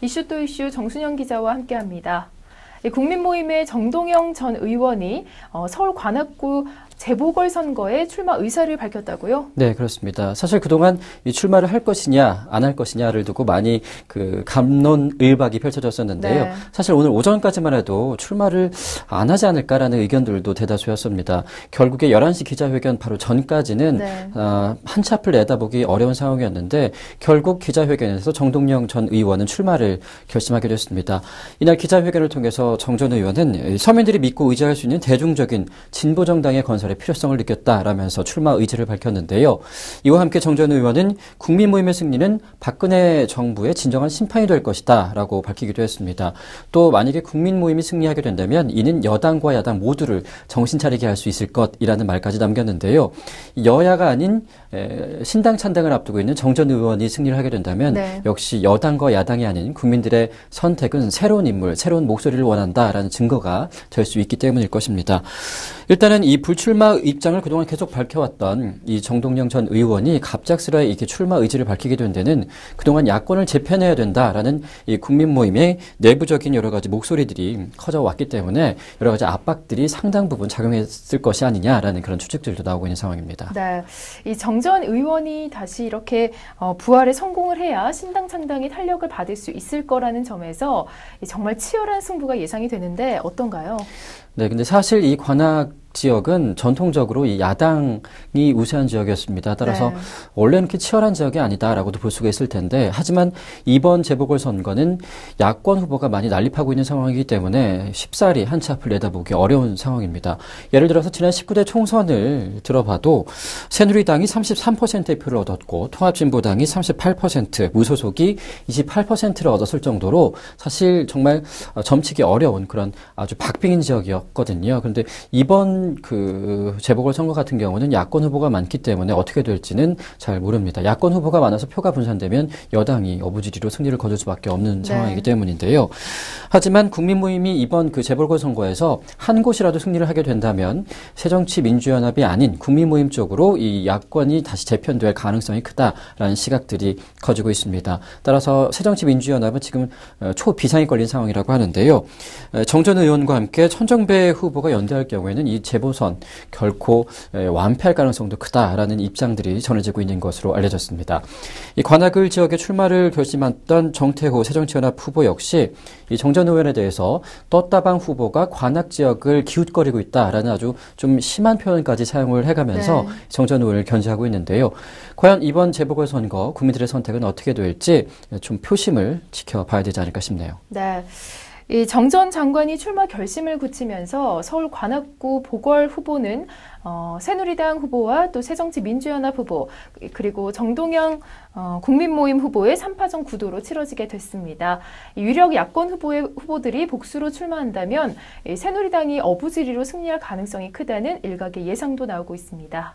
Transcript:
이슈 또 이슈 정순영 기자와 함께합니다. 국민모임의 정동영 전 의원이 서울 관악구 재보궐선거에 출마 의사를 밝혔다고요? 네, 그렇습니다. 사실 그동안 이 출마를 할 것이냐 안 할 것이냐를 두고 많이 갑론을박이 펼쳐졌었는데요. 네. 사실 오늘 오전까지만 해도 출마를 안 하지 않을까라는 의견들도 대다수였습니다. 결국에 11시 기자회견 바로 전까지는 네. 한치 앞을 내다보기 어려운 상황이었는데 결국 기자회견에서 정동영 전 의원은 출마를 결심하게 됐습니다. 이날 기자회견을 통해서 정 전 의원은 서민들이 믿고 의지할 수 있는 대중적인 진보정당의 건설의 필요성을 느꼈다라면서 출마 의지를 밝혔는데요. 이와 함께 정 전 의원은 국민모임의 승리는 박근혜 정부의 진정한 심판이 될 것이다 라고 밝히기도 했습니다. 또 만약에 국민모임이 승리하게 된다면 이는 여당과 야당 모두를 정신 차리게 할 수 있을 것이라는 말까지 남겼는데요. 여야가 아닌 신당 찬당을 앞두고 있는 정 전 의원이 승리를 하게 된다면 네. 역시 여당과 야당이 아닌 국민들의 선택은 새로운 인물, 새로운 목소리를 원한다라는 증거가 될 수 있기 때문일 것입니다. 일단은 이 불출마 입장을 그동안 계속 밝혀왔던 이 정동영 전 의원이 갑작스레 이렇게 출마 의지를 밝히게 된 데는 그동안 야권을 재편해야 된다라는 이 국민모임의 내부적인 여러 가지 목소리들이 커져왔기 때문에 여러 가지 압박들이 상당 부분 작용했을 것이 아니냐라는 그런 추측들도 나오고 있는 상황입니다. 네, 이 정 전 의원이 다시 이렇게 부활에 성공을 해야 신당 창당의 탄력을 받을 수 있을 거라는 점에서 정말 치열한 승부가 예상이 되는데 어떤가요? 네, 근데 사실 이 관악 지역은 전통적으로 이 야당이 우세한 지역이었습니다. 따라서 네. 원래는 이렇게 치열한 지역이 아니다라고도 볼 수가 있을 텐데 하지만 이번 재보궐선거는 야권 후보가 많이 난립하고 있는 상황이기 때문에 쉽사리 한치 앞을 내다보기 어려운 상황입니다. 예를 들어서 지난 19대 총선을 들어봐도 새누리당이 33%의 표를 얻었고 통합진보당이 38%, 무소속이 28%를 얻었을 정도로 사실 정말 점치기 어려운 그런 아주 박빙인 지역이었거든요. 그런데 이번 재보궐선거 같은 경우는 야권 후보가 많기 때문에 어떻게 될지는 잘 모릅니다. 야권 후보가 많아서 표가 분산되면 여당이 어부지리로 승리를 거둘 수밖에 없는 상황이기 때문인데요. 하지만 국민모임이 이번 재보궐선거에서 한 곳이라도 승리를 하게 된다면 새정치민주연합이 아닌 국민모임 쪽으로 이 야권이 다시 재편될 가능성이 크다라는 시각들이 커지고 있습니다. 따라서 새정치민주연합은 지금 초비상이 걸린 상황이라고 하는데요. 정 전 의원과 함께 천정배 후보가 연대할 경우에는 이 재보선 결코 완패할 가능성도 크다라는 입장들이 전해지고 있는 것으로 알려졌습니다. 이 관악을 지역에 출마를 결심했던 정태호 새정치연합 후보 역시 이 정 전 의원에 대해서 떴다방 후보가 관악 지역을 기웃거리고 있다라는 아주 좀 심한 표현까지 사용을 해가면서 정 전 의원을 견제하고 있는데요. 과연 이번 재보궐선거 국민들의 선택은 어떻게 될지 좀 표심을 지켜봐야 되지 않을까 싶네요. 네. 이 정 전 장관이 출마 결심을 굳히면서 서울 관악구 보궐 후보는 새누리당 후보와 또 새정치민주연합 후보 그리고 정동영 국민모임 후보의 3파전 구도로 치러지게 됐습니다. 유력 야권 후보들이 복수로 출마한다면 새누리당이 어부지리로 승리할 가능성이 크다는 일각의 예상도 나오고 있습니다.